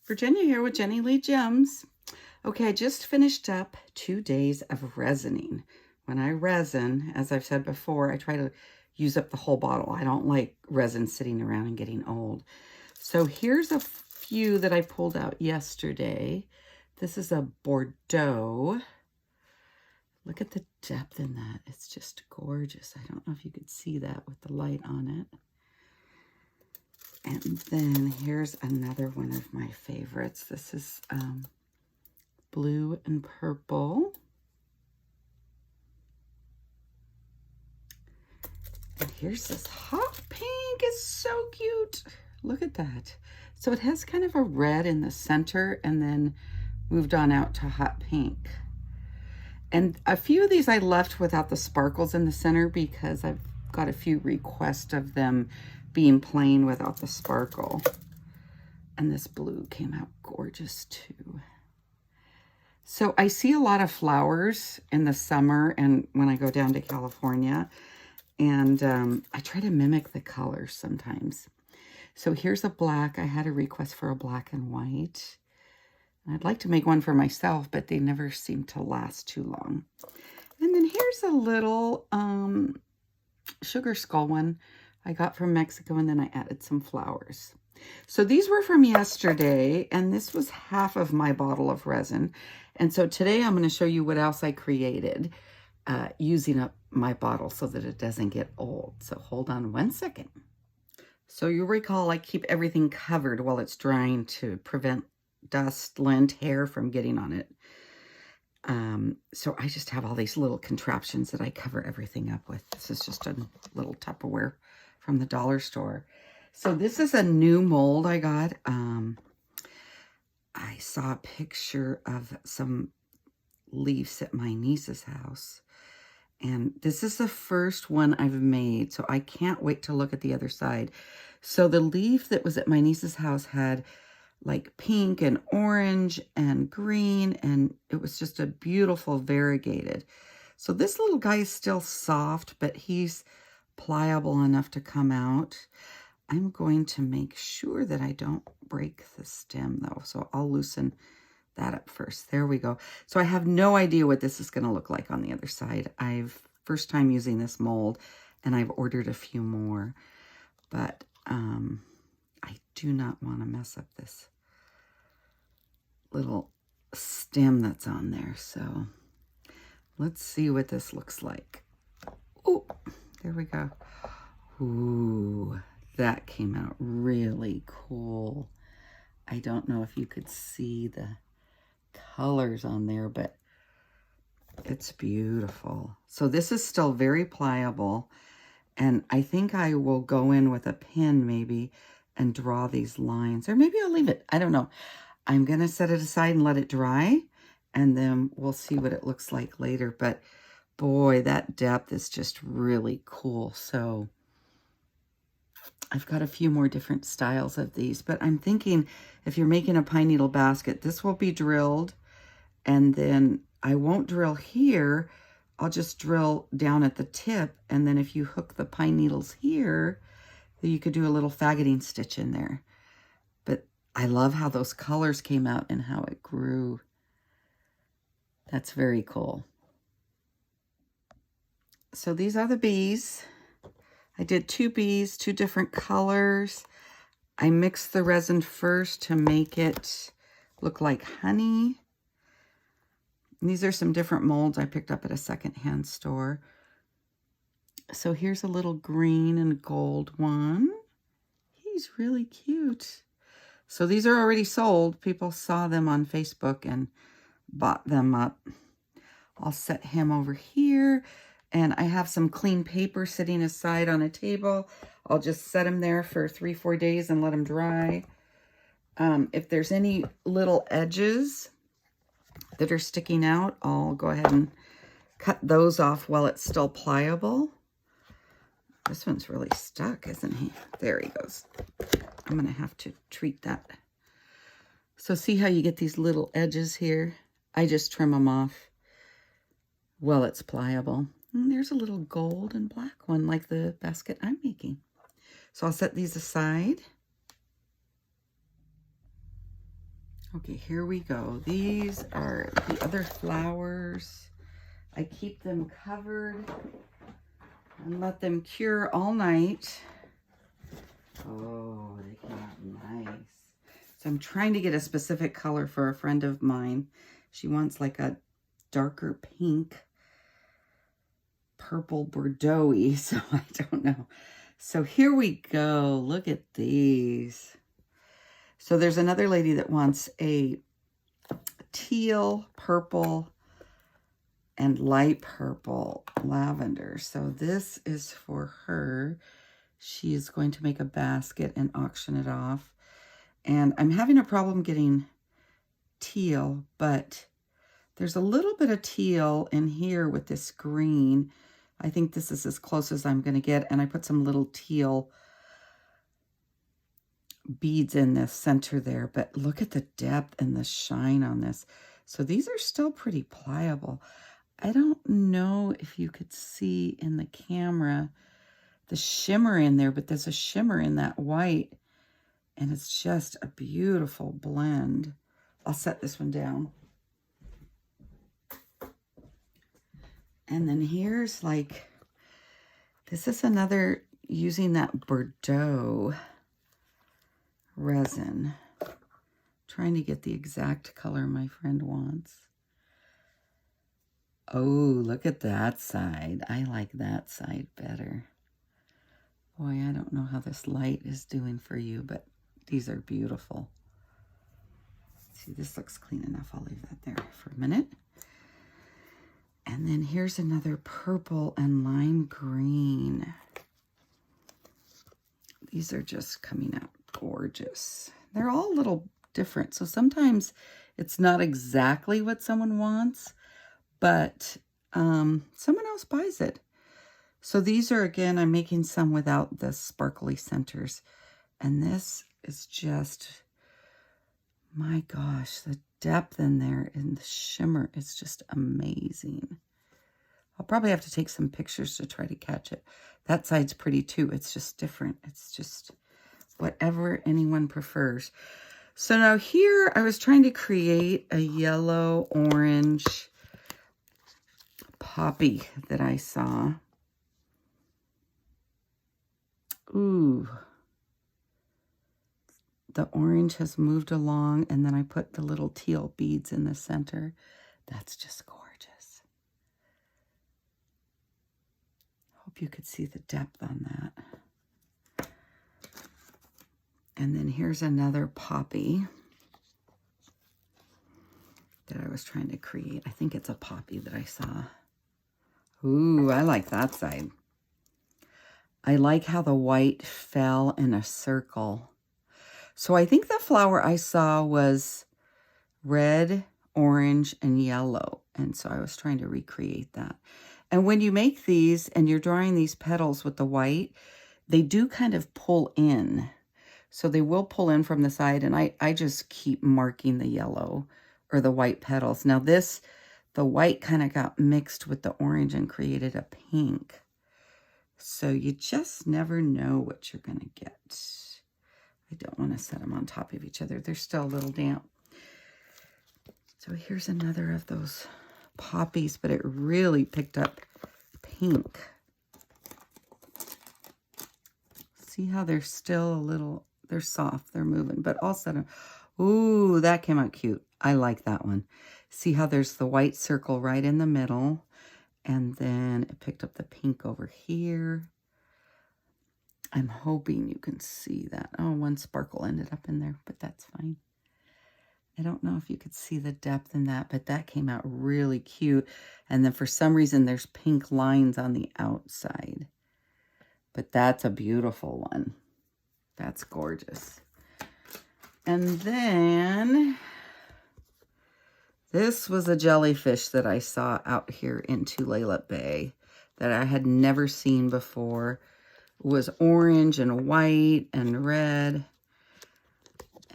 Virginia here with Jenny Lee Gems. Okay, I just finished up 2 days of resining. When I resin, as I've said before, I try to use up the whole bottle. I don't like resin sitting around and getting old. So here's a few that I pulled out yesterday. This is a Bordeaux. Look at the depth in that. It's just gorgeous. I don't know if you could see that with the light on it. And then here's another one of my favorites. This is blue and purple. And here's this hot pink. It's so cute. Look at that. So it has kind of a red in the center and then moved on out to hot pink. And a few of these I left without the sparkles in the center because I've got a few requests of them being plain without the sparkle. And this blue came out gorgeous too. So I see a lot of flowers in the summer and when I go down to California, and I try to mimic the colors sometimes. So here's a black. I had a request for a black and white. I'd like to make one for myself, but they never seem to last too long. And then here's a little sugar skull one I got from Mexico, and then I added some flowers. So these were from yesterday, and this was half of my bottle of resin. And so today I'm going to show you what else I created using up my bottle so that it doesn't get old. So hold on 1 second. So you'll recall I keep everything covered while it's drying to prevent dust, lint, hair from getting on it. So I just have all these little contraptions that I cover everything up with. This is just a little Tupperware from the dollar store. So this is a new mold I got. I saw a picture of some leaves at my niece's house. And this is the first one I've made, so I can't wait to look at the other side. So the leaf that was at my niece's house had like pink and orange and green, and it was just a beautiful variegated. So this little guy is still soft, but he's pliable enough to come out. I'm going to make sure that I don't break the stem though, so I'll loosen that up first. There we go. So I have no idea what this is going to look like on the other side. First time using this mold, and I've ordered a few more, but I do not want to mess up this little stem that's on there. So let's see what this looks like. Oh, there we go. Ooh, that came out really cool. I don't know if you could see the colors on there, but it's beautiful. So this is still very pliable, and I think I will go in with a pen maybe and draw these lines, or maybe I'll leave it. I don't know. I'm gonna set it aside and let it dry, and then we'll see what it looks like later. But boy, that depth is just really cool. So I've got a few more different styles of these, but I'm thinking if you're making a pine needle basket, this will be drilled, and then I won't drill here. I'll just drill down at the tip, and then if you hook the pine needles here, then you could do a little faggoting stitch in there. But I love how those colors came out and how it grew. That's very cool. So these are the bees. I did 2 bees, 2 different colors. I mixed the resin first to make it look like honey. And these are some different molds I picked up at a secondhand store. So here's a little green and gold one. He's really cute. So these are already sold. People saw them on Facebook and bought them up. I'll set him over here. And I have some clean paper sitting aside on a table. I'll just set them there for 3-4 days and let them dry. If there's any little edges that are sticking out, I'll go ahead and cut those off while it's still pliable. This one's really stuck, isn't he? There he goes. I'm going to have to treat that. So see how you get these little edges here? I just trim them off while it's pliable. And there's a little gold and black one like the basket I'm making. So I'll set these aside. Okay, here we go. These are the other flowers. I keep them covered and let them cure all night. Oh, they came out nice. So I'm trying to get a specific color for a friend of mine. She wants like a darker pink, purple Bordeaux-y, so I don't know. So here we go. Look at these. So there's another lady that wants a teal, purple, and light purple lavender. So this is for her. She is going to make a basket and auction it off. And I'm having a problem getting teal, but there's a little bit of teal in here with this green. I think this is as close as I'm going to get. And I put some little teal beads in the center there. But look at the depth and the shine on this. So these are still pretty pliable. I don't know if you could see in the camera the shimmer in there, but there's a shimmer in that white. And it's just a beautiful blend. I'll set this one down. And then here's like, this is another using that Bordeaux resin. Trying to get the exact color my friend wants. Oh, look at that side. I like that side better. Boy, I don't know how this light is doing for you, but these are beautiful. See, this looks clean enough. I'll leave that there for a minute. And then here's another purple and lime green. These are just coming out gorgeous. They're all a little different. So sometimes it's not exactly what someone wants, but someone else buys it. So these are, again, I'm making some without the sparkly centers. And this is just, my gosh, the depth in there and the shimmer is just amazing. I'll probably have to take some pictures to try to catch it. That side's pretty too. It's just different. It's just whatever anyone prefers. So now here I was trying to create a yellow orange poppy that I saw. Ooh. The orange has moved along, and then I put the little teal beads in the center. That's just gorgeous. Hope you could see the depth on that. And then here's another poppy that I was trying to create. I think it's a poppy that I saw. Ooh, I like that side. I like how the white fell in a circle. So I think the flower I saw was red, orange, and yellow. And so I was trying to recreate that. And when you make these and you're drawing these petals with the white, they do kind of pull in. So they will pull in from the side. And I just keep marking the yellow or the white petals. Now this, the white kind of got mixed with the orange and created a pink. So you just never know what you're going to get. I don't want to set them on top of each other. They're still a little damp. So here's another of those poppies, but it really picked up pink. See how they're still a little, they're soft, they're moving, but all of a sudden, ooh, that came out cute. I like that one. See how there's the white circle right in the middle, and then it picked up the pink over here. I'm hoping you can see that. Oh, one sparkle ended up in there, but that's fine. I don't know if you could see the depth in that, but that came out really cute. And then for some reason, there's pink lines on the outside. But that's a beautiful one. That's gorgeous. And then this was a jellyfish that I saw out here in Tulalip Bay that I had never seen before. It was orange and white and red.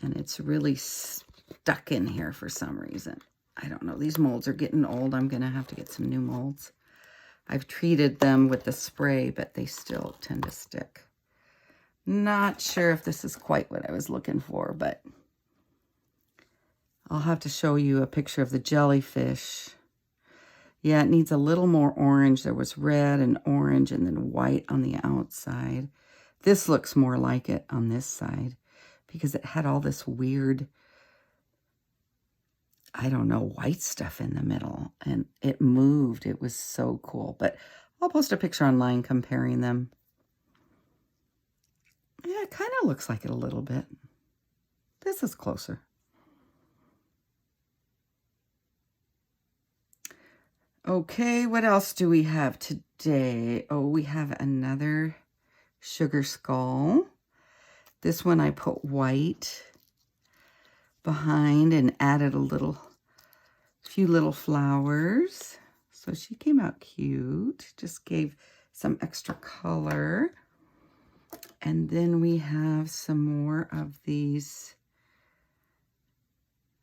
And it's really stuck in here for some reason. I don't know. These molds are getting old. I'm going to have to get some new molds. I've treated them with the spray, but they still tend to stick. Not sure if this is quite what I was looking for, but I'll have to show you a picture of the jellyfish. Yeah, it needs a little more orange. There was red and orange and then white on the outside. This looks more like it on this side because it had all this weird, I don't know, white stuff in the middle. And it moved. It was so cool. But I'll post a picture online comparing them. Yeah, it kind of looks like it a little bit. This is closer. Okay, what else do we have today? Oh, we have another sugar skull. This one I put white behind and added a few little flowers. So she came out cute. Just gave some extra color. And then we have some more of these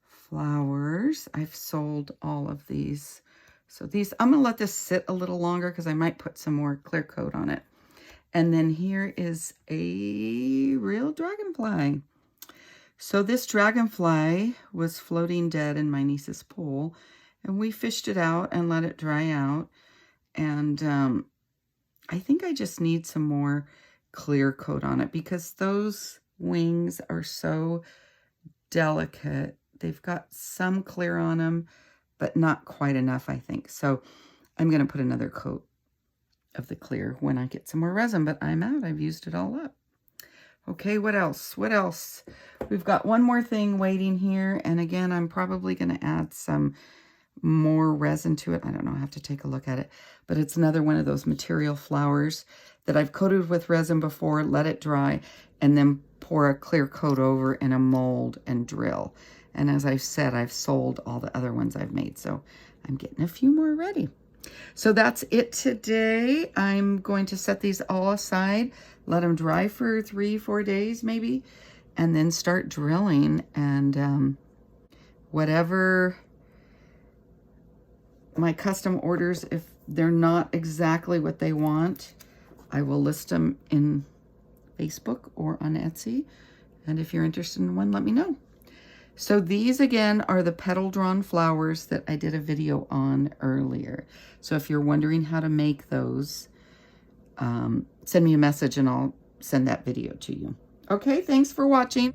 flowers. I've sold all of these. So these, I'm going to let this sit a little longer because I might put some more clear coat on it. And then here is a real dragonfly. So this dragonfly was floating dead in my niece's pool. And we fished it out and let it dry out. And I think I just need some more clear coat on it because those wings are so delicate. They've got some clear on them, but not quite enough, I think. So I'm going to put another coat of the clear when I get some more resin, but I'm out. I've used it all up. Okay, what else? What else? We've got one more thing waiting here. And again, I'm probably going to add some more resin to it. I don't know. I have to take a look at it. But it's another one of those material flowers that I've coated with resin before, let it dry, and then pour a clear coat over in a mold and drill. And as I've said, I've sold all the other ones I've made, so I'm getting a few more ready. So that's it today. I'm going to set these all aside, let them dry for 3-4 days maybe, and then start drilling. And whatever my custom orders, if they're not exactly what they want, I will list them in Facebook or on Etsy. And if you're interested in one, let me know. So these again are the petal drawn flowers that I did a video on earlier. So if you're wondering how to make those, send me a message and I'll send that video to you. Okay, thanks for watching.